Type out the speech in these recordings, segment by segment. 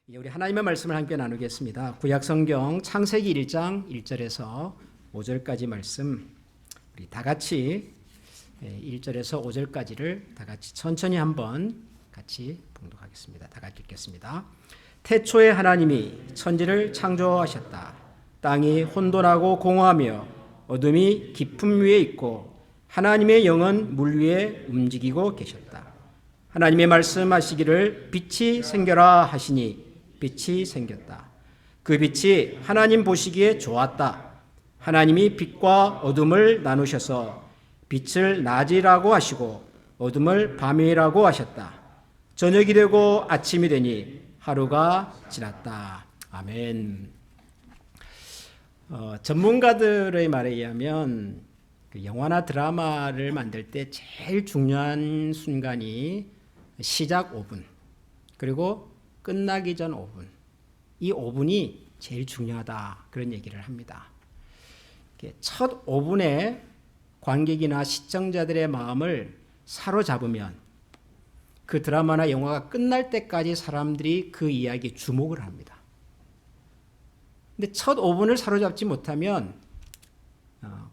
우리 하나님의 말씀을 함께 나누겠습니다. 구약성경 창세기 1장 1절에서 5절까지 말씀 우리 다 같이 1절에서 5절까지를 다 같이 천천히 한번 같이 봉독하겠습니다. 다 같이 읽겠습니다. 태초에 하나님이 천지를 창조하셨다. 땅이 혼돈하고 공허하며 어둠이 깊음 위에 있고 하나님의 영은 물 위에 움직이고 계셨다. 하나님의 말씀하시기를 빛이 생겨라 하시니 빛이 생겼다. 그 빛이 하나님 보시기에 좋았다. 하나님이 빛과 어둠을 나누셔서 빛을 낮이라고 하시고 어둠을 밤이라고 하셨다. 저녁이 되고 아침이 되니 하루가 지났다. 아멘. 전문가들의 말에 의하면 영화나 드라마를 만들 때 제일 중요한 순간이 시작 5분 그리고 끝나기 전 5분, 이 5분이 제일 중요하다 그런 얘기를 합니다. 첫 5분에 관객이나 시청자들의 마음을 사로잡으면 그 드라마나 영화가 끝날 때까지 사람들이 그 이야기에 주목을 합니다. 근데 첫 5분을 사로잡지 못하면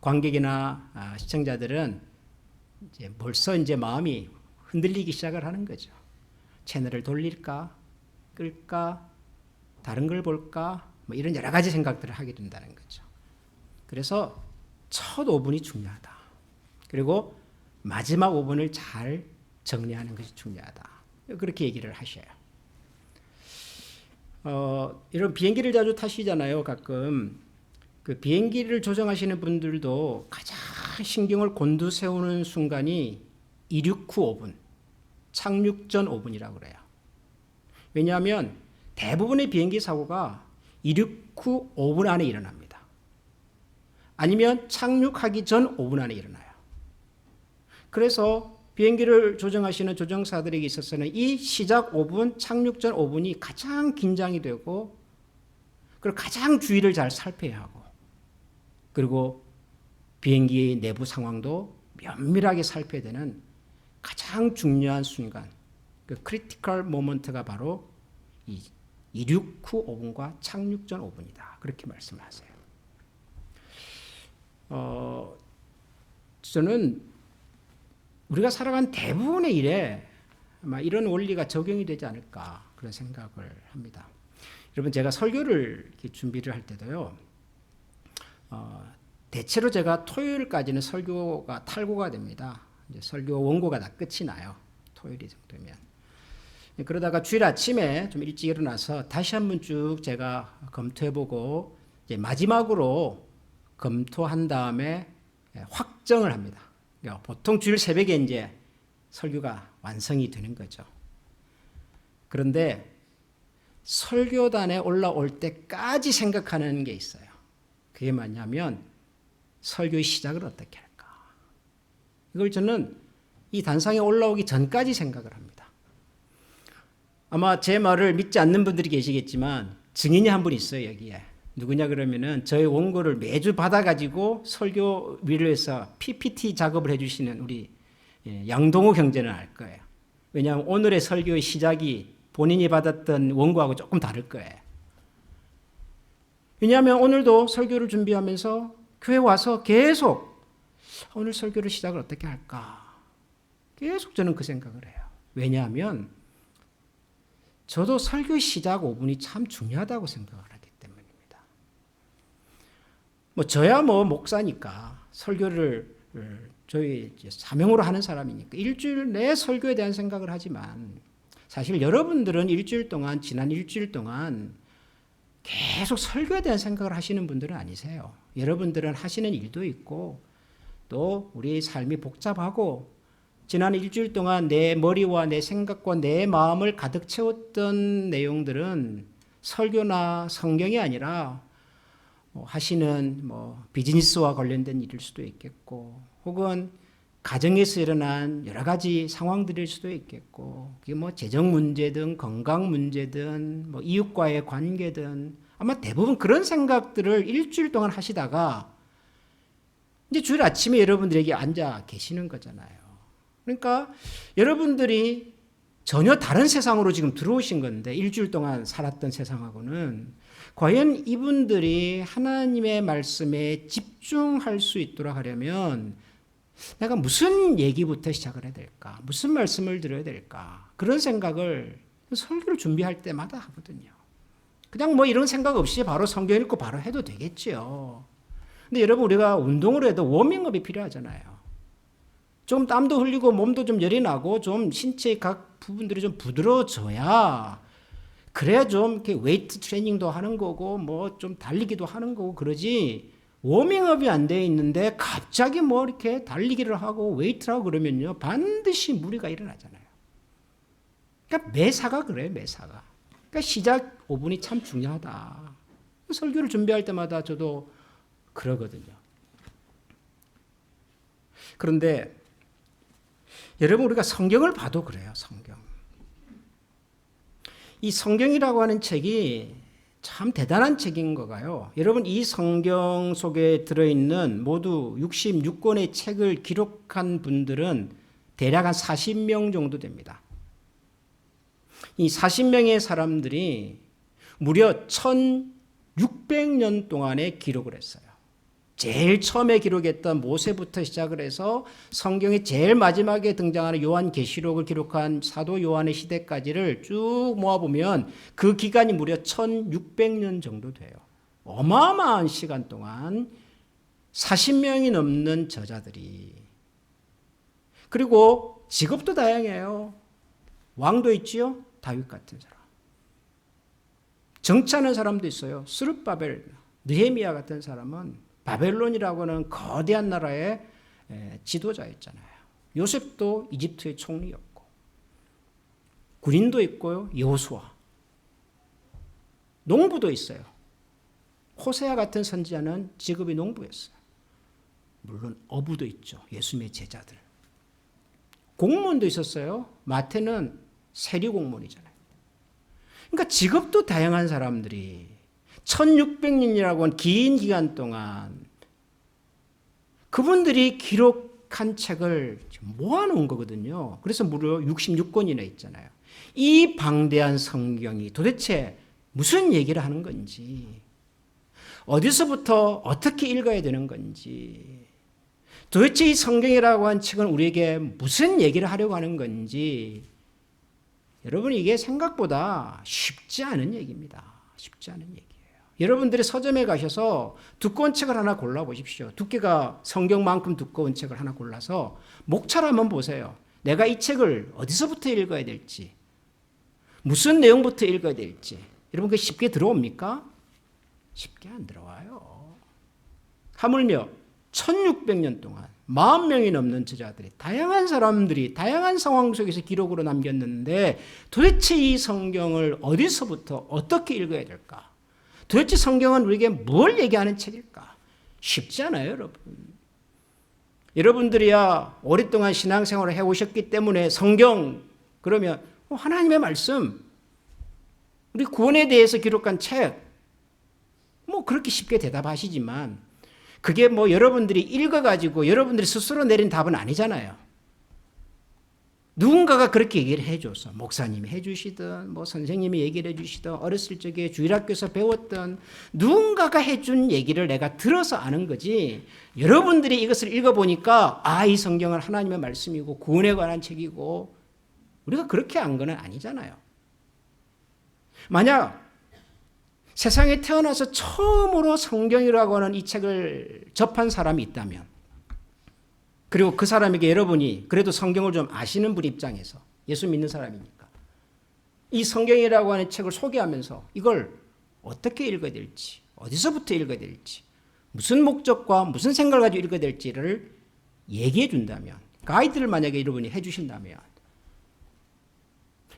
관객이나 시청자들은 벌써 마음이 흔들리기 시작을 하는 거죠. 채널을 돌릴까? 끌까? 다른 걸 볼까? 이런 여러 가지 생각들을 하게 된다는 거죠. 그래서 첫 5분이 중요하다. 그리고 마지막 5분을 잘 정리하는 것이 중요하다. 그렇게 얘기를 하셔요. 이런 비행기를 자주 타시잖아요. 가끔 그 비행기를 조정하시는 분들도 가장 신경을 곤두세우는 순간이 이륙 후 5분, 착륙 전 5분이라고 그래요. 왜냐하면 대부분의 비행기 사고가 이륙 후 5분 안에 일어납니다. 아니면 착륙하기 전 5분 안에 일어나요. 그래서 비행기를 조정하시는 조정사들에게 있어서는 이 시작 5분, 착륙 전 5분이 가장 긴장이 되고 그리고 가장 주의를 잘 살펴야 하고 그리고 비행기의 내부 상황도 면밀하게 살펴야 되는 가장 중요한 순간, 그 크리티컬 모먼트가 바로 이 이륙 후 5분과 착륙 전 5분이다. 그렇게 말씀을 하세요. 저는 우리가 살아간 대부분의 일에 아마 이런 원리가 적용이 되지 않을까 그런 생각을 합니다. 여러분, 제가 설교를 이렇게 준비를 할 때도요. 대체로 제가 토요일까지는 설교가 탈고가 됩니다. 이제 설교 원고가 다 끝이 나요. 토요일 정도면. 그러다가 주일 아침에 좀 일찍 일어나서 다시 한번 쭉 제가 검토해보고 이제 마지막으로 검토한 다음에 확정을 합니다. 그러니까 보통 주일 새벽에 이제 설교가 완성이 되는 거죠. 그런데 설교단에 올라올 때까지 생각하는 게 있어요. 그게 뭐냐면 설교의 시작을 어떻게 할까. 이걸 저는 이 단상에 올라오기 전까지 생각을 합니다. 아마 제 말을 믿지 않는 분들이 계시겠지만 증인이 한 분 있어요, 여기에. 누구냐 그러면은 저의 원고를 매주 받아가지고 설교 위로해서 PPT 작업을 해주시는 우리 양동호 형제는 알 거예요. 왜냐하면 오늘의 설교의 시작이 본인이 받았던 원고하고 조금 다를 거예요. 왜냐하면 오늘도 설교를 준비하면서 교회 와서 계속 오늘 설교를 시작을 어떻게 할까? 계속 저는 그 생각을 해요. 왜냐하면 저도 설교 시작 5분이 참 중요하다고 생각을 하기 때문입니다. 저야 목사니까 설교를 저희 사명으로 하는 사람이니까 일주일 내 설교에 대한 생각을 하지만 사실 여러분들은 지난 일주일 동안 계속 설교에 대한 생각을 하시는 분들은 아니세요. 여러분들은 하시는 일도 있고 또 우리의 삶이 복잡하고 지난 일주일 동안 내 머리와 내 생각과 내 마음을 가득 채웠던 내용들은 설교나 성경이 아니라 하시는 비즈니스와 관련된 일일 수도 있겠고 혹은 가정에서 일어난 여러 가지 상황들일 수도 있겠고 그게 재정 문제든 건강 문제든 이웃과의 관계든 아마 대부분 그런 생각들을 일주일 동안 하시다가 이제 주일 아침에 여러분들에게 앉아 계시는 거잖아요. 그러니까 여러분들이 전혀 다른 세상으로 지금 들어오신 건데 일주일 동안 살았던 세상하고는 과연 이분들이 하나님의 말씀에 집중할 수 있도록 하려면 내가 무슨 얘기부터 시작을 해야 될까? 무슨 말씀을 드려야 될까? 그런 생각을 설교를 준비할 때마다 하거든요. 그냥 뭐 이런 생각 없이 바로 성경 읽고 바로 해도 되겠지요. 근데 여러분 우리가 운동을 해도 워밍업이 필요하잖아요. 좀 땀도 흘리고 몸도 좀 열이 나고 좀 신체의 각 부분들이 좀 부드러워져야 그래야 좀 이렇게 웨이트 트레이닝도 하는 거고 뭐 좀 달리기도 하는 거고 그러지 워밍업이 안 돼 있는데 갑자기 뭐 이렇게 달리기를 하고 웨이트를 하고 그러면요 반드시 무리가 일어나잖아요. 그러니까 매사가 그래요. 매사가. 그러니까 시작 5분이 참 중요하다. 설교를 준비할 때마다 저도 그러거든요. 그런데 여러분 우리가 성경을 봐도 그래요. 성경. 이 성경이라고 하는 책이 참 대단한 책인 거가요. 여러분 이 성경 속에 들어있는 모두 66권의 책을 기록한 분들은 대략 한 40명 정도 됩니다. 이 40명의 사람들이 무려 1600년 동안의 기록을 했어요. 제일 처음에 기록했던 모세부터 시작을 해서 성경의 제일 마지막에 등장하는 요한계시록을 기록한 사도 요한의 시대까지를 쭉 모아보면 그 기간이 무려 1600년 정도 돼요. 어마어마한 시간 동안 40명이 넘는 저자들이 그리고 직업도 다양해요. 왕도 있지요. 다윗 같은 사람. 정치하는 사람도 있어요. 스룹바벨, 느헤미야 같은 사람은 바벨론이라고 하는 거대한 나라의 지도자였잖아요. 요셉도 이집트의 총리였고 군인도 있고요. 여호수아. 농부도 있어요. 호세아 같은 선지자는 직업이 농부였어요. 물론 어부도 있죠. 예수님의 제자들. 공무원도 있었어요. 마태는 세리 공무원이잖아요. 그러니까 직업도 다양한 사람들이 1600년이라고 하는 긴 기간 동안 그분들이 기록한 책을 모아놓은 거거든요. 그래서 무려 66권이나 있잖아요. 이 방대한 성경이 도대체 무슨 얘기를 하는 건지, 어디서부터 어떻게 읽어야 되는 건지, 도대체 이 성경이라고 하는 책은 우리에게 무슨 얘기를 하려고 하는 건지, 여러분 이게 생각보다 쉽지 않은 얘기입니다. 쉽지 않은 얘기예요. 여러분들이 서점에 가셔서 두꺼운 책을 하나 골라보십시오. 두께가 성경만큼 두꺼운 책을 하나 골라서 목차를 한번 보세요. 내가 이 책을 어디서부터 읽어야 될지, 무슨 내용부터 읽어야 될지. 여러분 그게 쉽게 들어옵니까? 쉽게 안 들어와요. 하물며 1600년 동안 40명이 넘는 저자들이 다양한 사람들이 다양한 상황 속에서 기록으로 남겼는데 도대체 이 성경을 어디서부터 어떻게 읽어야 될까? 도대체 성경은 우리에게 뭘 얘기하는 책일까? 쉽지 않아요, 여러분. 여러분들이야 오랫동안 신앙생활을 해오셨기 때문에 성경 그러면 하나님의 말씀, 우리 구원에 대해서 기록한 책, 뭐 그렇게 쉽게 대답하시지만 그게 뭐 여러분들이 읽어가지고 여러분들이 스스로 내린 답은 아니잖아요. 누군가가 그렇게 얘기를 해줘서 목사님이 해주시든 뭐 선생님이 얘기를 해주시든 어렸을 적에 주일학교에서 배웠던 누군가가 해준 얘기를 내가 들어서 아는 거지, 여러분들이 이것을 읽어보니까 이 성경은 하나님의 말씀이고 구원에 관한 책이고 우리가 그렇게 안 거는 아니잖아요. 만약 세상에 태어나서 처음으로 성경이라고 하는 이 책을 접한 사람이 있다면, 그리고 그 사람에게 여러분이 그래도 성경을 좀 아시는 분 입장에서 예수 믿는 사람이니까 이 성경이라고 하는 책을 소개하면서 이걸 어떻게 읽어야 될지, 어디서부터 읽어야 될지, 무슨 목적과 무슨 생각을 가지고 읽어야 될지를 얘기해 준다면, 가이드를 만약에 여러분이 해 주신다면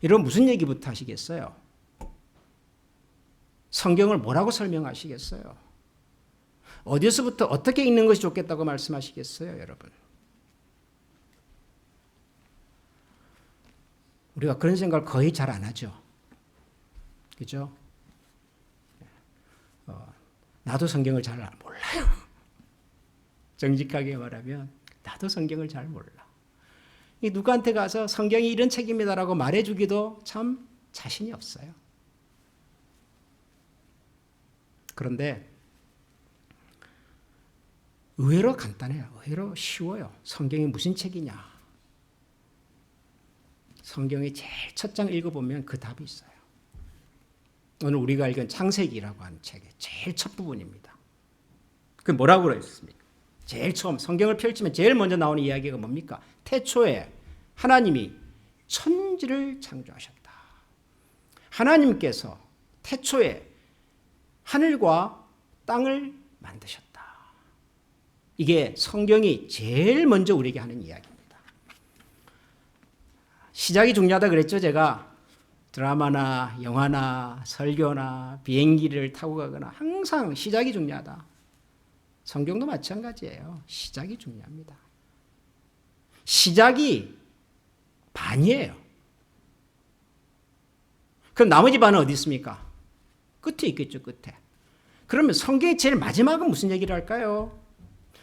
여러분 무슨 얘기부터 하시겠어요? 성경을 뭐라고 설명하시겠어요? 어디서부터 어떻게 읽는 것이 좋겠다고 말씀하시겠어요, 여러분? 우리가 그런 생각을 거의 잘 안 하죠. 그죠? 나도 성경을 잘 몰라요. 정직하게 말하면 나도 성경을 잘 몰라. 누구한테 가서 성경이 이런 책입니다라고 말해주기도 참 자신이 없어요. 그런데 의외로 간단해요. 의외로 쉬워요. 성경이 무슨 책이냐? 성경의 제일 첫 장 읽어보면 그 답이 있어요. 오늘 우리가 읽은 창세기라고 하는 책의 제일 첫 부분입니다. 그 뭐라고 그랬습니까? 제일 처음 성경을 펼치면 제일 먼저 나오는 이야기가 뭡니까? 태초에 하나님이 천지를 창조하셨다. 하나님께서 태초에 하늘과 땅을 만드셨다. 이게 성경이 제일 먼저 우리에게 하는 이야기입니다. 시작이 중요하다 그랬죠. 제가 드라마나 영화나 설교나 비행기를 타고 가거나 항상 시작이 중요하다. 성경도 마찬가지예요. 시작이 중요합니다. 시작이 반이에요. 그럼 나머지 반은 어디 있습니까? 끝에 있겠죠. 끝에. 그러면 성경의 제일 마지막은 무슨 얘기를 할까요?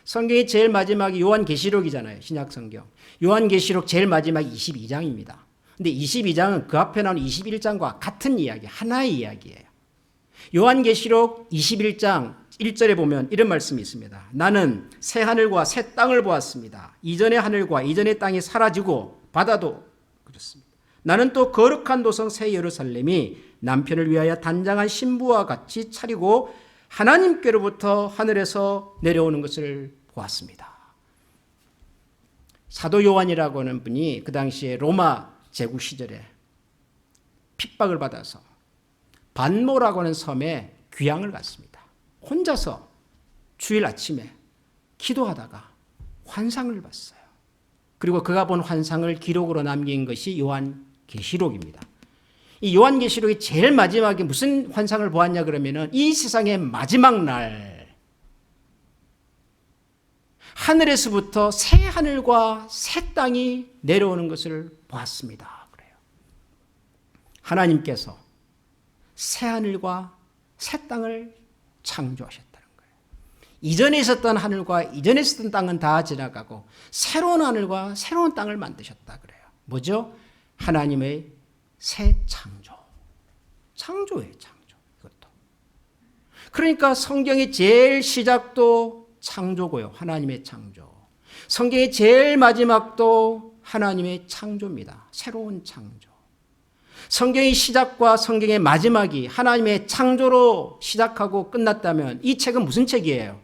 성경의 제일 마지막이 요한계시록이잖아요. 신약성경. 요한계시록 제일 마지막 22장입니다. 근데 22장은 그 앞에 나오는 21장과 같은 이야기, 하나의 이야기예요. 요한계시록 21장 1절에 보면 이런 말씀이 있습니다. 나는 새 하늘과 새 땅을 보았습니다. 이전의 하늘과 이전의 땅이 사라지고 바다도 그렇습니다. 나는 또 거룩한 도성 새 예루살렘이 남편을 위하여 단장한 신부와 같이 차리고 하나님께로부터 하늘에서 내려오는 것을 보았습니다. 사도 요한이라고 하는 분이 그 당시에 로마 제국 시절에 핍박을 받아서 반모라고 하는 섬에 귀향을 갔습니다. 혼자서 주일 아침에 기도하다가 환상을 봤어요. 그리고 그가 본 환상을 기록으로 남긴 것이 요한계시록입니다. 이 요한계시록의 제일 마지막에 무슨 환상을 보았냐 그러면은 이 세상의 마지막 날 하늘에서부터 새 하늘과 새 땅이 내려오는 것을 보았습니다. 그래요. 하나님께서 새 하늘과 새 땅을 창조하셨다는 거예요. 이전에 있었던 하늘과 이전에 있었던 땅은 다 지나가고 새로운 하늘과 새로운 땅을 만드셨다 그래요. 뭐죠? 하나님의 새 창조. 창조예요, 창조. 이것도. 그러니까 성경의 제일 시작도 창조고요. 하나님의 창조. 성경의 제일 마지막도 하나님의 창조입니다. 새로운 창조. 성경의 시작과 성경의 마지막이 하나님의 창조로 시작하고 끝났다면 이 책은 무슨 책이에요?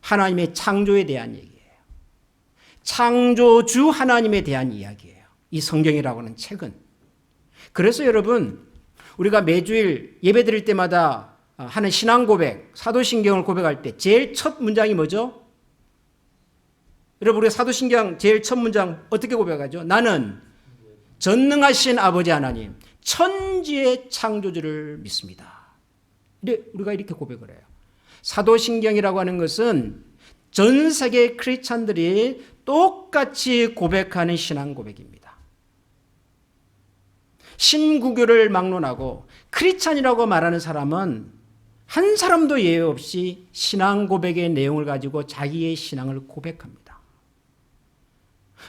하나님의 창조에 대한 얘기예요. 창조주 하나님에 대한 이야기예요. 이 성경이라고 하는 책은. 그래서 여러분 우리가 매주일 예배 드릴 때마다 하는 신앙 고백, 사도신경을 고백할 때 제일 첫 문장이 뭐죠? 여러분 우리가 사도신경 제일 첫 문장 어떻게 고백하죠? 나는 전능하신 아버지 하나님, 천지의 창조주를 믿습니다. 근데 우리가 이렇게 고백을 해요. 사도신경이라고 하는 것은 전 세계 크리스찬들이 똑같이 고백하는 신앙 고백입니다. 신구교를 막론하고 크리스찬이라고 말하는 사람은 한 사람도 예외 없이 신앙 고백의 내용을 가지고 자기의 신앙을 고백합니다.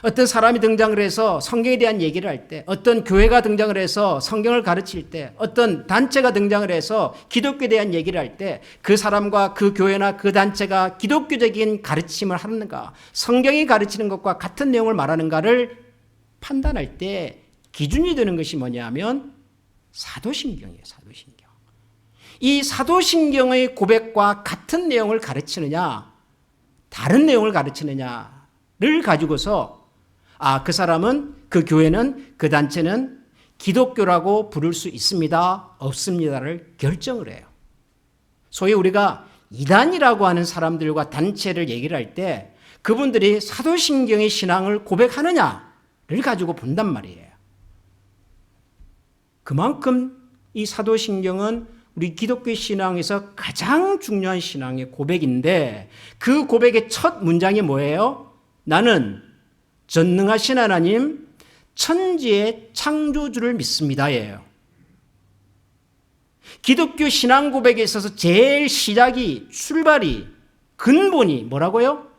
어떤 사람이 등장을 해서 성경에 대한 얘기를 할 때, 어떤 교회가 등장을 해서 성경을 가르칠 때, 어떤 단체가 등장을 해서 기독교에 대한 얘기를 할 때 그 사람과 그 교회나 그 단체가 기독교적인 가르침을 하는가, 성경이 가르치는 것과 같은 내용을 말하는가를 판단할 때 기준이 되는 것이 뭐냐면 사도신경이에요. 사도신경. 이 사도신경의 고백과 같은 내용을 가르치느냐 다른 내용을 가르치느냐를 가지고서 그 사람은, 그 교회는, 그 단체는 기독교라고 부를 수 있습니다, 없습니다를 결정을 해요. 소위 우리가 이단이라고 하는 사람들과 단체를 얘기를 할 때 그분들이 사도신경의 신앙을 고백하느냐를 가지고 본단 말이에요. 그만큼 이 사도신경은 우리 기독교 신앙에서 가장 중요한 신앙의 고백인데 그 고백의 첫 문장이 뭐예요? 나는 전능하신 하나님, 천지의 창조주를 믿습니다예요. 기독교 신앙 고백에 있어서 제일 시작이, 출발이, 근본이 뭐라고요?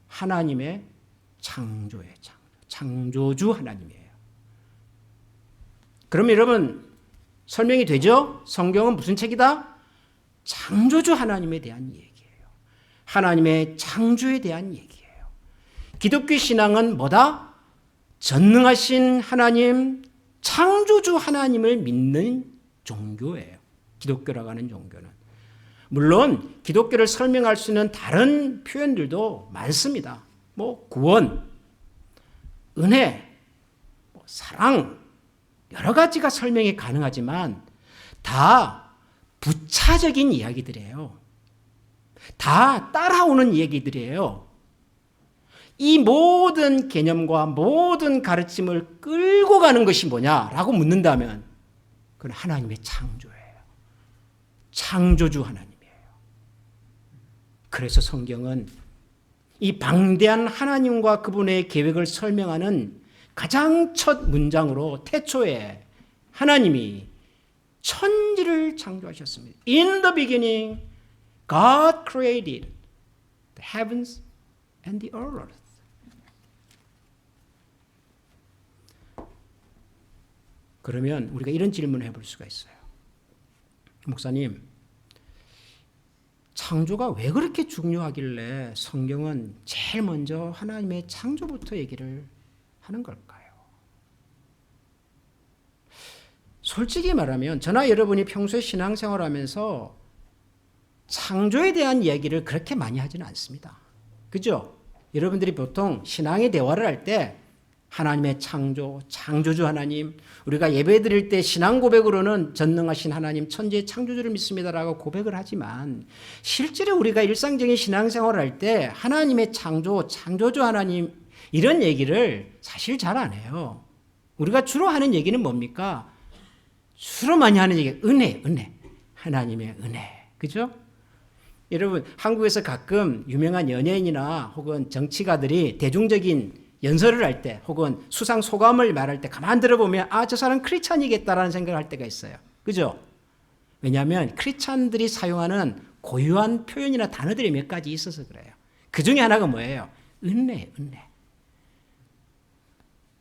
하나님의 창조예요. 창조주 하나님이에요. 그럼 여러분 설명이 되죠? 성경은 무슨 책이다? 창조주 하나님에 대한 얘기예요. 하나님의 창조에 대한 얘기예요. 기독교 신앙은 뭐다? 전능하신 하나님, 창조주 하나님을 믿는 종교예요. 기독교라고 하는 종교는. 물론 기독교를 설명할 수 있는 다른 표현들도 많습니다. 뭐 구원, 은혜, 사랑, 여러 가지가 설명이 가능하지만 다 부차적인 이야기들이에요. 다 따라오는 얘기들이에요. 이 모든 개념과 모든 가르침을 끌고 가는 것이 뭐냐라고 묻는다면 그건 하나님의 창조예요. 창조주 하나님이에요. 그래서 성경은 이 방대한 하나님과 그분의 계획을 설명하는 가장 첫 문장으로 태초에 하나님이 천지를 창조하셨습니다. In the beginning, God created the heavens and the earth. 그러면 우리가 이런 질문을 해볼 수가 있어요. 목사님, 창조가 왜 그렇게 중요하길래 성경은 제일 먼저 하나님의 창조부터 얘기를 하는 걸까요? 솔직히 말하면 저나 여러분이 평소에 신앙생활하면서 창조에 대한 이야기를 그렇게 많이 하지는 않습니다. 그죠? 여러분들이 보통 신앙의 대화를 할 때 하나님의 창조, 창조주 하나님, 우리가 예배 드릴 때 신앙 고백으로는 전능하신 하나님, 천지의 창조주를 믿습니다라고 고백을 하지만 실제로 우리가 일상적인 신앙생활을 할 때 하나님의 창조, 창조주 하나님 이런 얘기를 사실 잘 안 해요. 우리가 주로 하는 얘기는 뭡니까? 주로 많이 하는 얘기가 은혜. 하나님의 은혜. 그죠? 여러분, 한국에서 가끔 유명한 연예인이나 혹은 정치가들이 대중적인 연설을 할 때 혹은 수상 소감을 말할 때 가만 들어보면 저 사람 크리스찬이겠다라는 생각을 할 때가 있어요. 그죠? 왜냐하면 크리스찬들이 사용하는 고유한 표현이나 단어들이 몇 가지 있어서 그래요. 그 중에 하나가 뭐예요? 은혜.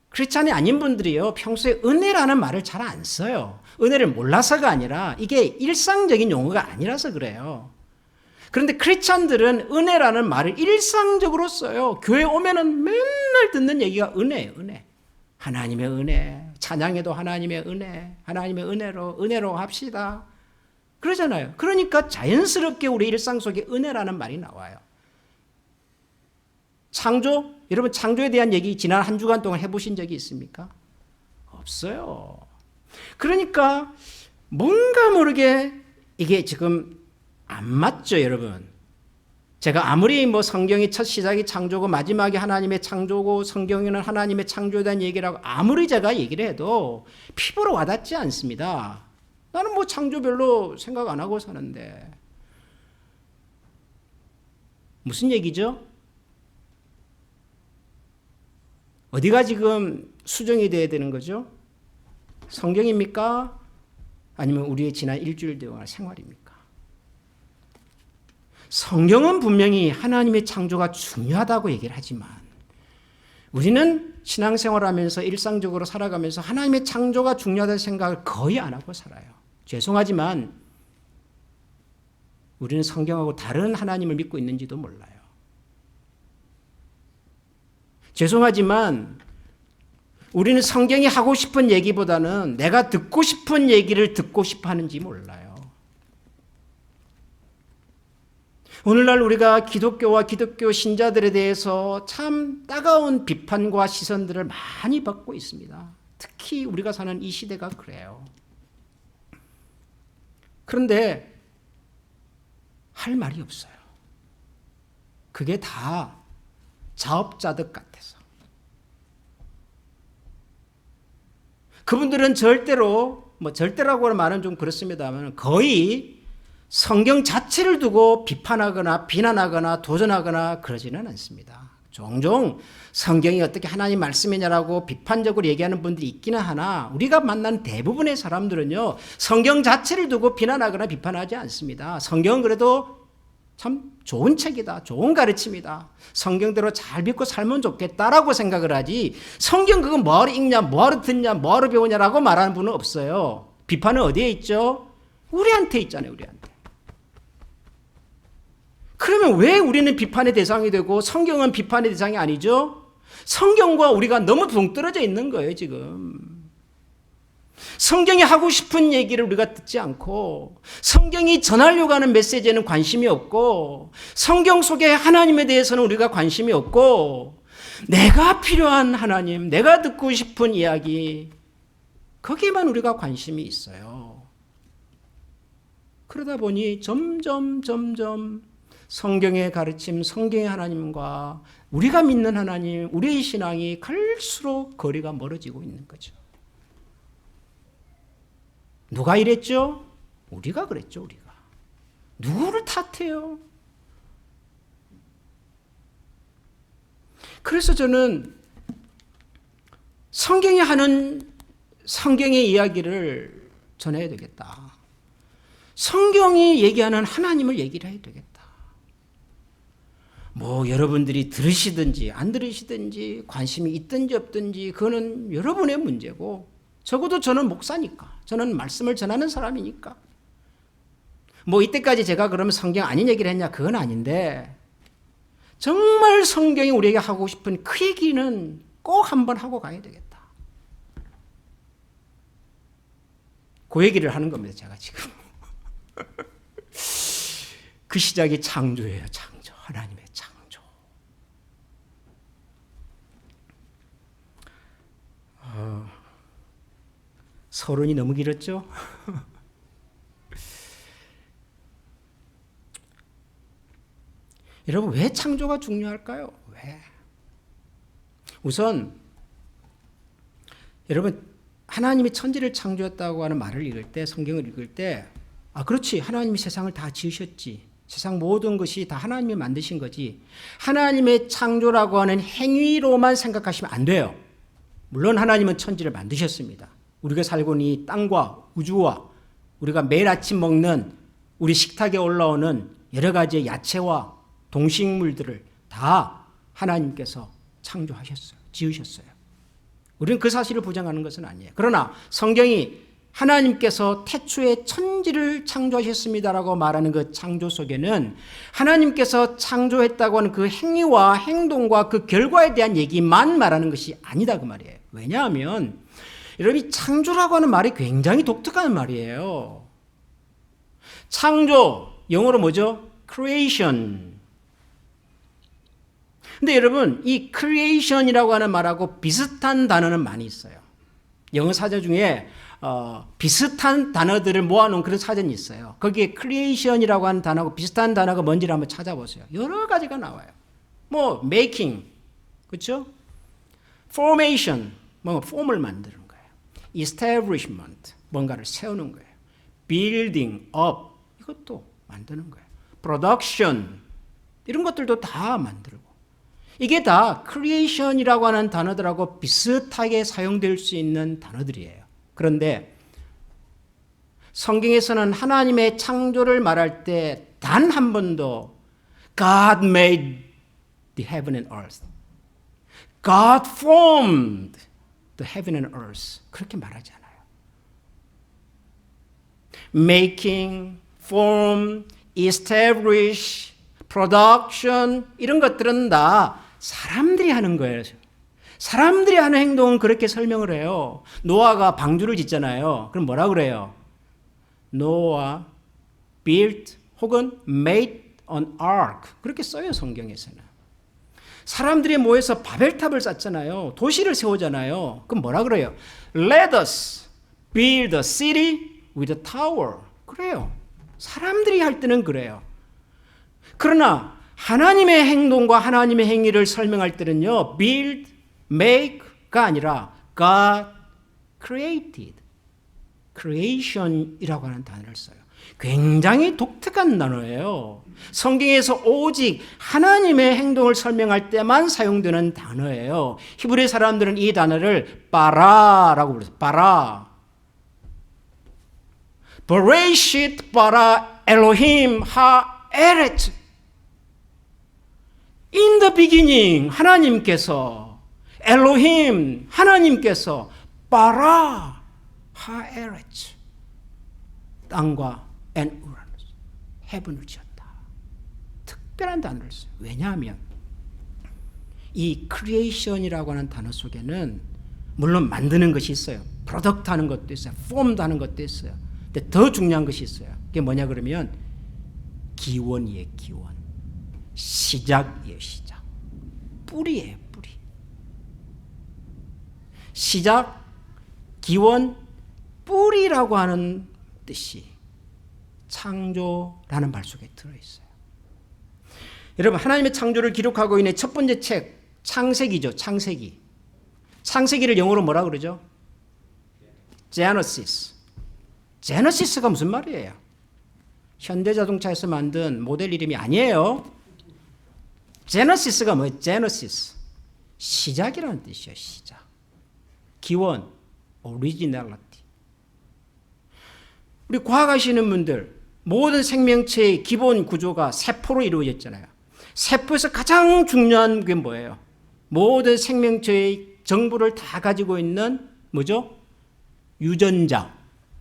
크리스찬이 아닌 분들이요, 평소에 은혜라는 말을 잘 안 써요. 은혜를 몰라서가 아니라 이게 일상적인 용어가 아니라서 그래요. 그런데 크리스찬들은 은혜라는 말을 일상적으로 써요. 교회 오면은 맨날 듣는 얘기가 은혜예요, 은혜. 하나님의 은혜. 찬양에도 하나님의 은혜. 하나님의 은혜로 합시다. 그러잖아요. 그러니까 자연스럽게 우리 일상 속에 은혜라는 말이 나와요. 창조? 여러분 창조에 대한 얘기 지난 한 주간 동안 해보신 적이 있습니까? 없어요. 그러니까 뭔가 모르게 이게 지금 안 맞죠, 여러분? 제가 아무리 성경의 첫 시작이 창조고 마지막이 하나님의 창조고 성경에는 하나님의 창조에 대한 얘기를 하고 아무리 제가 얘기를 해도 피부로 와닿지 않습니다. 나는 창조 별로 생각 안 하고 사는데. 무슨 얘기죠? 어디가 지금 수정이 돼야 되는 거죠? 성경입니까? 아니면 우리의 지난 일주일 동안 생활입니까? 성경은 분명히 하나님의 창조가 중요하다고 얘기를 하지만 우리는 신앙생활하면서 일상적으로 살아가면서 하나님의 창조가 중요하다는 생각을 거의 안 하고 살아요. 죄송하지만 우리는 성경하고 다른 하나님을 믿고 있는지도 몰라요. 죄송하지만 우리는 성경이 하고 싶은 얘기보다는 내가 듣고 싶은 얘기를 듣고 싶어 하는지 몰라요. 오늘날 우리가 기독교와 기독교 신자들에 대해서 참 따가운 비판과 시선들을 많이 받고 있습니다. 특히 우리가 사는 이 시대가 그래요. 그런데 할 말이 없어요. 그게 다 자업자득 같아서. 그분들은 절대로, 절대라고 하는 말은 좀 그렇습니다만 거의 성경 자체를 두고 비판하거나 비난하거나 도전하거나 그러지는 않습니다. 종종 성경이 어떻게 하나님 말씀이냐라고 비판적으로 얘기하는 분들이 있기는 하나 우리가 만난 대부분의 사람들은요 성경 자체를 두고 비난하거나 비판하지 않습니다. 성경은 그래도 참 좋은 책이다. 좋은 가르침이다. 성경대로 잘 믿고 살면 좋겠다라고 생각을 하지 성경 그거 뭐하러 읽냐 뭐하러 듣냐 뭐하러 배우냐라고 말하는 분은 없어요. 비판은 어디에 있죠? 우리한테 있잖아요. 우리한테. 그러면 왜 우리는 비판의 대상이 되고 성경은 비판의 대상이 아니죠? 성경과 우리가 너무 동떨어져 있는 거예요. 지금. 성경이 하고 싶은 얘기를 우리가 듣지 않고 성경이 전하려고 하는 메시지에는 관심이 없고 성경 속의 하나님에 대해서는 우리가 관심이 없고 내가 필요한 하나님, 내가 듣고 싶은 이야기 거기에만 우리가 관심이 있어요. 그러다 보니 점점 성경의 가르침, 성경의 하나님과 우리가 믿는 하나님, 우리의 신앙이 갈수록 거리가 멀어지고 있는 거죠. 누가 이랬죠? 우리가 그랬죠, 우리가. 누구를 탓해요? 그래서 저는 성경이 하는 성경의 이야기를 전해야 되겠다. 성경이 얘기하는 하나님을 얘기를 해야 되겠다. 뭐 여러분들이 들으시든지 안 들으시든지 관심이 있든지 없든지 그거는 여러분의 문제고 적어도 저는 목사니까 저는 말씀을 전하는 사람이니까 뭐 이때까지 제가 그러면 성경 아닌 얘기를 했냐 그건 아닌데 정말 성경이 우리에게 하고 싶은 그 얘기는 꼭 한번 하고 가야 되겠다. 그 얘기를 하는 겁니다. 제가 지금. 그 시작이 창조예요. 창조. 하나님의 창조. 서론이 너무 길었죠? 여러분 왜 창조가 중요할까요? 왜? 우선 여러분 하나님이 천지를 창조했다고 하는 말을 읽을 때 성경을 읽을 때 그렇지 하나님이 세상을 다 지으셨지 세상 모든 것이 다 하나님이 만드신 거지 하나님의 창조라고 하는 행위로만 생각하시면 안 돼요. 물론 하나님은 천지를 만드셨습니다. 우리가 살고 있는 이 땅과 우주와 우리가 매일 아침 먹는 우리 식탁에 올라오는 여러 가지의 야채와 동식물들을 다 하나님께서 창조하셨어요. 지으셨어요. 우리는 그 사실을 부정하는 것은 아니에요. 그러나 성경이 하나님께서 태초에 천지를 창조하셨습니다라고 말하는 그 창조 속에는 하나님께서 창조했다고 하는 그 행위와 행동과 그 결과에 대한 얘기만 말하는 것이 아니다 그 말이에요. 왜냐하면 여러분 창조라고 하는 말이 굉장히 독특한 말이에요. 창조 영어로 뭐죠? creation. 근데 여러분 이 creation이라고 하는 말하고 비슷한 단어는 많이 있어요. 영어 사전 중에 비슷한 단어들을 모아놓은 그런 사전이 있어요. 거기에 creation이라고 하는 단어하고 비슷한 단어가 뭔지를 한번 찾아보세요. 여러 가지가 나와요. 뭐 making, 그렇죠? formation, 뭔가 폼을 만드는 거예요. establishment, 뭔가를 세우는 거예요. building up, 이것도 만드는 거예요. production, 이런 것들도 다 만들고. 이게 다 creation이라고 하는 단어들하고 비슷하게 사용될 수 있는 단어들이에요. 그런데 성경에서는 하나님의 창조를 말할 때 단 한 번도 God made the heaven and earth. God formed the heaven and earth. 그렇게 말하지 않아요. Making, form, establish, production 이런 것들은 다 사람들이 하는 거예요. 사람들이 하는 행동은 그렇게 설명을 해요. 노아가 방주를 짓잖아요. 그럼 뭐라 그래요? Noah built 혹은 made an ark. 그렇게 써요, 성경에서는. 사람들이 모여서 바벨탑을 쌓잖아요. 도시를 세우잖아요. 그럼 뭐라 그래요? Let us build a city with a tower. 그래요. 사람들이 할 때는 그래요. 그러나 하나님의 행동과 하나님의 행위를 설명할 때는요. build, make가 아니라 God created. creation이라고 하는 단어를 써요. 굉장히 독특한 단어예요. 성경에서 오직 하나님의 행동을 설명할 때만 사용되는 단어예요. 히브리 사람들은 이 단어를 바라라고 불렀어요. 바라. Bereshit bara Elohim ha eret. In the beginning 하나님께서 엘로힘 하나님께서 바라 하에레츠 땅과 엔 우라노스 헤븐을 지었다. 특별한 단어를 써요. 왜냐하면 이 크리에이션이라고 하는 단어 속에는 물론 만드는 것이 있어요. 프로덕트 하는 것도 있어요. 폼도 하는 것도 있어요. 근데 더 중요한 것이 있어요. 그게 뭐냐 그러면 기원이에요. 기원. 시작이에요. 시작. 뿌리예요. 뿌리. 시작, 기원, 뿌리라고 하는 뜻이 창조라는 말 속에 들어있어요. 여러분, 하나님의 창조를 기록하고 있는 첫 번째 책 창세기죠. 창세기. 창세기를 영어로 뭐라 그러죠? Genesis. Genesis가 무슨 말이에요? 현대자동차에서 만든 모델 이름이 아니에요. Genesis가 뭐예요? Genesis. 시작이라는 뜻이에요. 시작. 기원, 오리지널리티. 우리 과학하시는 분들 모든 생명체의 기본 구조가 세포로 이루어졌잖아요. 세포에서 가장 중요한 게 뭐예요? 모든 생명체의 정보를 다 가지고 있는 뭐죠? 유전자.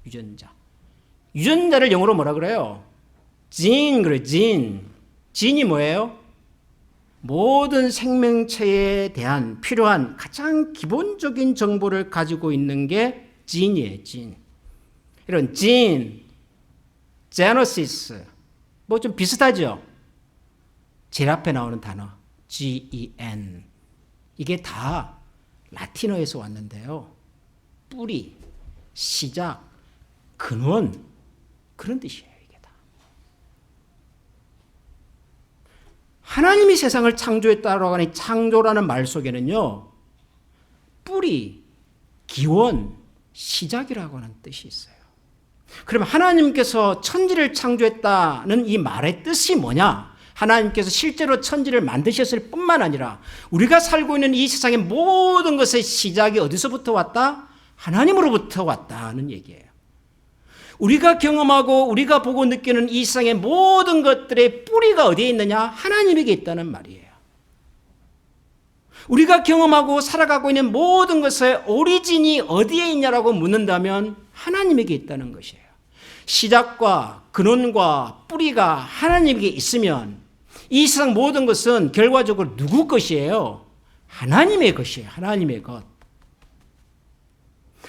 유전자. 유전자를 영어로 뭐라 그래요? 진 그래요. 진. 진이 뭐예요? 모든 생명체에 대한 필요한 가장 기본적인 정보를 가지고 있는 게 진이에요. 진. 이런 진, 제너시스 뭐 좀 비슷하죠? 제일 앞에 나오는 단어 Gen. 이게 다 라틴어에서 왔는데요. 뿌리, 시작, 근원 그런 뜻이에요. 이게 다. 하나님이 세상을 창조했다라고 하는 창조라는 말 속에는요. 뿌리, 기원, 시작이라고 하는 뜻이 있어요. 그럼 하나님께서 천지를 창조했다는 이 말의 뜻이 뭐냐? 하나님께서 실제로 천지를 만드셨을 뿐만 아니라 우리가 살고 있는 이 세상의 모든 것의 시작이 어디서부터 왔다? 하나님으로부터 왔다는 얘기예요. 우리가 경험하고 우리가 보고 느끼는 이 세상의 모든 것들의 뿌리가 어디에 있느냐? 하나님에게 있다는 말이에요. 우리가 경험하고 살아가고 있는 모든 것의 오리진이 어디에 있냐라고 묻는다면 하나님에게 있다는 것이에요. 시작과 근원과 뿌리가 하나님에게 있으면 이 세상 모든 것은 결과적으로 누구 것이에요? 하나님의 것이에요. 하나님의 것.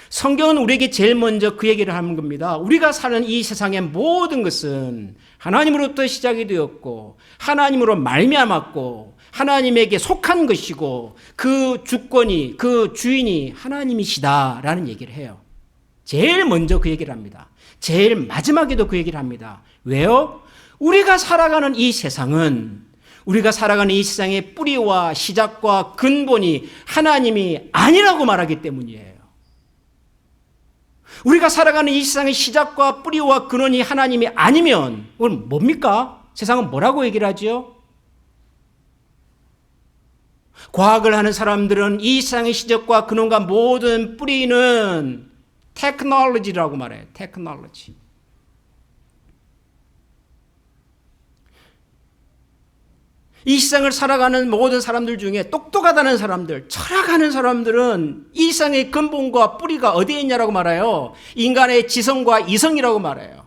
성경은 우리에게 제일 먼저 그 얘기를 하는 겁니다. 우리가 사는 이 세상의 모든 것은 하나님으로부터 시작이 되었고 하나님으로 말미암았고 하나님에게 속한 것이고 그 주권이 그 주인이 하나님이시다라는 얘기를 해요. 제일 먼저 그 얘기를 합니다. 제일 마지막에도 그 얘기를 합니다. 왜요? 우리가 살아가는 이 세상은 우리가 살아가는 이 세상의 뿌리와 시작과 근본이 하나님이 아니라고 말하기 때문이에요. 우리가 살아가는 이 세상의 시작과 뿌리와 근원이 하나님이 아니면 그건 뭡니까? 세상은 뭐라고 얘기를 하죠? 과학을 하는 사람들은 이 세상의 시작과 근원과 모든 뿌리는 테크놀로지라고 말해요. 테크놀로지. 이 세상을 살아가는 모든 사람들 중에 똑똑하다는 사람들, 철학하는 사람들은 이 세상의 근본과 뿌리가 어디에 있냐라고 말해요. 인간의 지성과 이성이라고 말해요.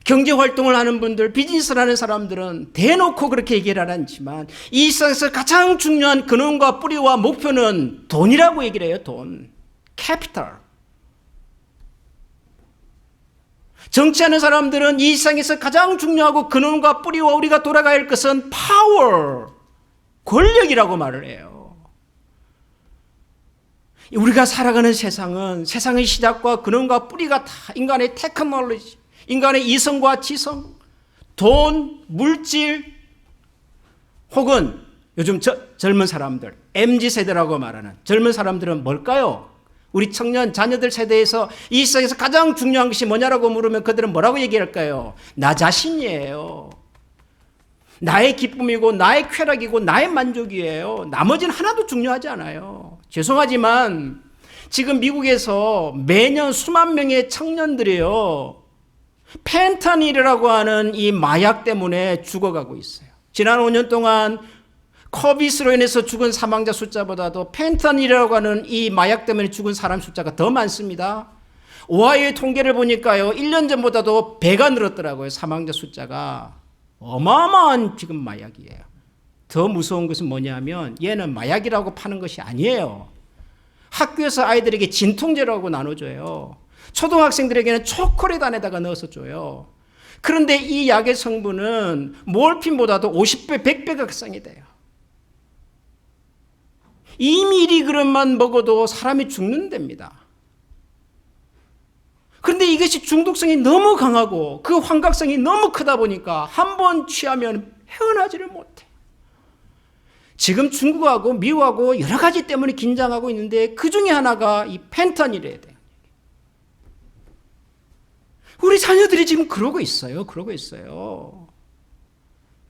경제활동을 하는 분들, 비즈니스를 하는 사람들은 대놓고 그렇게 얘기를 안 하지만 이 세상에서 가장 중요한 근원과 뿌리와 목표는 돈이라고 얘기를 해요. 돈. 캐피탈. 정치하는 사람들은 이 세상에서 가장 중요하고 근원과 뿌리와 우리가 돌아가야 할 것은 파워, 권력이라고 말을 해요. 우리가 살아가는 세상은 세상의 시작과 근원과 뿌리가 다 인간의 테크놀로지, 인간의 이성과 지성, 돈, 물질, 혹은 요즘 젊은 사람들, MZ세대라고 말하는 젊은 사람들은 뭘까요? 우리 청년 자녀들 세대에서 이 세상에서 가장 중요한 것이 뭐냐라고 물으면 그들은 뭐라고 얘기할까요? 나 자신이에요. 나의 기쁨이고 나의 쾌락이고 나의 만족이에요. 나머지는 하나도 중요하지 않아요. 죄송하지만 지금 미국에서 매년 수만 명의 청년들이요, 펜타닐이라고 하는 이 마약 때문에 죽어가고 있어요. 지난 5년 동안 코비스로 인해서 죽은 사망자 숫자보다도 펜타닐이라고 하는 이 마약 때문에 죽은 사람 숫자가 더 많습니다. 오하이오의 통계를 보니까요, 1년 전보다도 배가 늘었더라고요. 사망자 숫자가. 어마어마한 지금 마약이에요. 더 무서운 것은 뭐냐면 얘는 마약이라고 파는 것이 아니에요. 학교에서 아이들에게 진통제라고 나눠줘요. 초등학생들에게는 초콜릿 안에다가 넣어서 줘요. 그런데 이 약의 성분은 몰핀보다도 50배, 100배가 극상이 돼요. 2mg만 먹어도 사람이 죽는답니다. 그런데 이것이 중독성이 너무 강하고 그 환각성이 너무 크다 보니까 한 번 취하면 헤어나지를 못해. 지금 중국하고 미국하고 여러 가지 때문에 긴장하고 있는데 그 중에 하나가 이 펜타닐이에요. 우리 자녀들이 지금 그러고 있어요.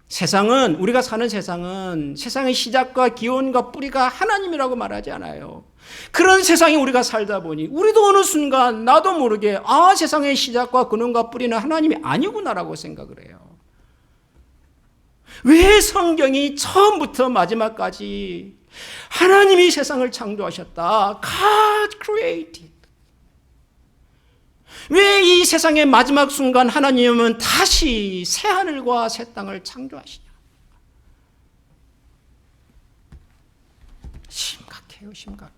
세상은, 우리가 사는 세상은 세상의 시작과 기원과 뿌리가 하나님이라고 말하지 않아요. 그런 세상에 우리가 살다 보니 우리도 어느 순간 나도 모르게 세상의 시작과 근원과 뿌리는 하나님이 아니구나라고 생각을 해요. 왜 성경이 처음부터 마지막까지 하나님이 세상을 창조하셨다. God created. 왜 이 세상의 마지막 순간 하나님은 다시 새 하늘과 새 땅을 창조하시냐? 심각해.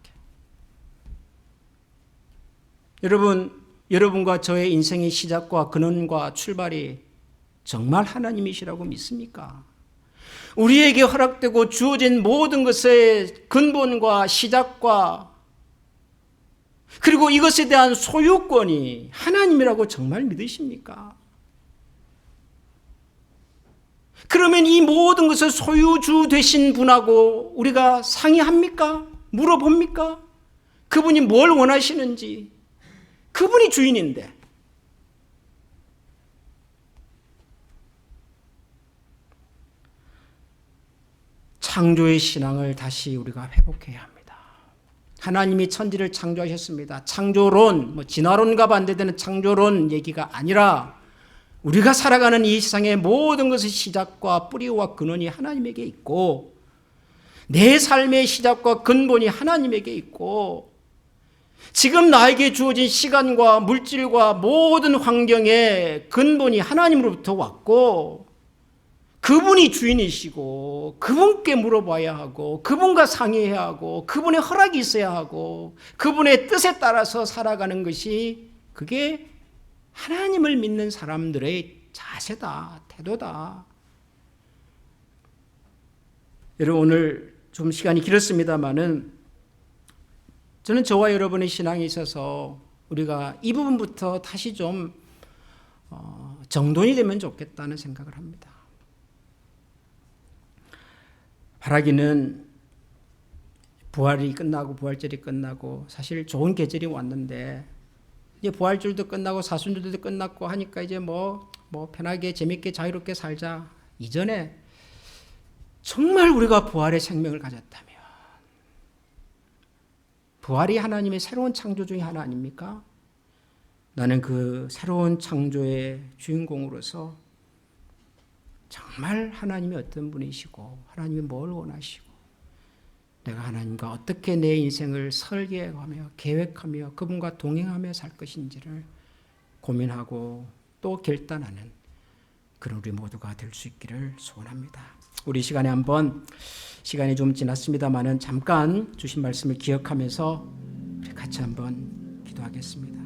여러분과 저의 인생의 시작과 근원과 출발이 정말 하나님이시라고 믿습니까? 우리에게 허락되고 주어진 모든 것의 근본과 시작과 그리고 이것에 대한 소유권이 하나님이라고 정말 믿으십니까? 그러면 이 모든 것을 소유주 되신 분하고 우리가 상의합니까? 물어봅니까? 그분이 뭘 원하시는지. 그분이 주인인데. 창조의 신앙을 다시 우리가 회복해야 합니다. 하나님이 천지를 창조하셨습니다. 창조론, 진화론과 반대되는 창조론 얘기가 아니라 우리가 살아가는 이 세상의 모든 것의 시작과 뿌리와 근원이 하나님에게 있고 내 삶의 시작과 근본이 하나님에게 있고 지금 나에게 주어진 시간과 물질과 모든 환경의 근본이 하나님으로부터 왔고 그분이 주인이시고 그분께 물어봐야 하고 그분과 상의해야 하고 그분의 허락이 있어야 하고 그분의 뜻에 따라서 살아가는 것이 그게 하나님을 믿는 사람들의 자세다, 태도다. 여러분 오늘 좀 시간이 길었습니다마는 저는 저와 여러분의 신앙에 있어서 우리가 이 부분부터 다시 좀 정돈이 되면 좋겠다는 생각을 합니다. 바라기는 부활이 끝나고 부활절이 끝나고 사실 좋은 계절이 왔는데 이제 부활절도 끝나고 사순절도 끝났고 하니까 이제 뭐 편하게 재밌게 자유롭게 살자. 이전에 정말 우리가 부활의 생명을 가졌다면 부활이 하나님의 새로운 창조 중에 하나 아닙니까? 나는 그 새로운 창조의 주인공으로서 정말 하나님이 어떤 분이시고 하나님이 뭘 원하시고 내가 하나님과 어떻게 내 인생을 설계하며 계획하며 그분과 동행하며 살 것인지를 고민하고 또 결단하는 그런 우리 모두가 될 수 있기를 소원합니다. 우리 시간에 한번 시간이 좀 지났습니다마는 잠깐 주신 말씀을 기억하면서 같이 한번 기도하겠습니다.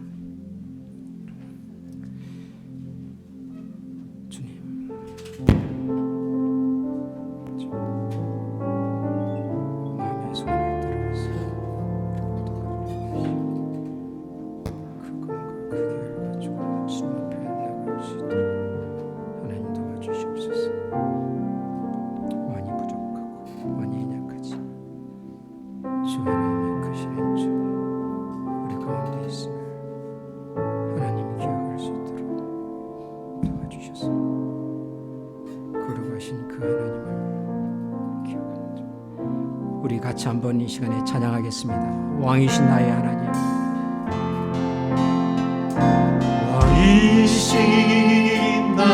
우리 같이 한번 이 시간에 찬양하겠습니다. 왕이신 나의 하나님, 왕이신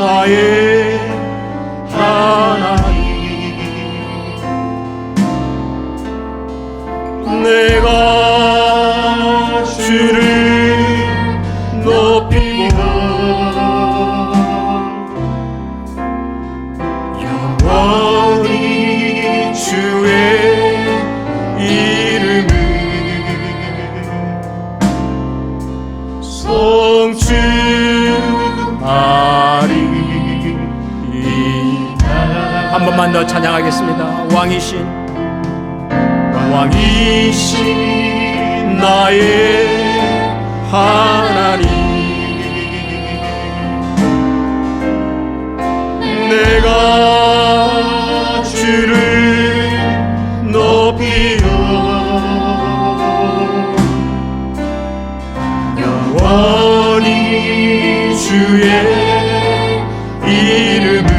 나의 하나님, 내가 주를 높이고 영원히 주의 이름을 송축하리이다. 한 번만 더 찬양하겠습니다. 왕이신 나의 하나님, 내가 주를 높이어 영원히 주의 이름을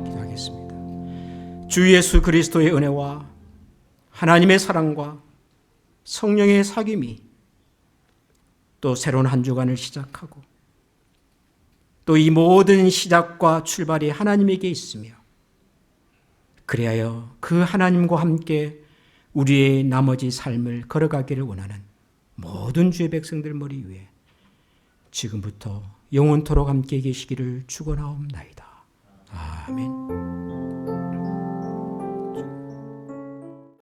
기도하겠습니다. 주 예수 그리스도의 은혜와 하나님의 사랑과 성령의 사귐이 또 새로운 한 주간을 시작하고 또 이 모든 시작과 출발이 하나님에게 있으며 그리하여 그 하나님과 함께 우리의 나머지 삶을 걸어가기를 원하는 모든 주의 백성들 머리 위에 지금부터 영원토록 함께 계시기를 축원하옵나이다. 아멘.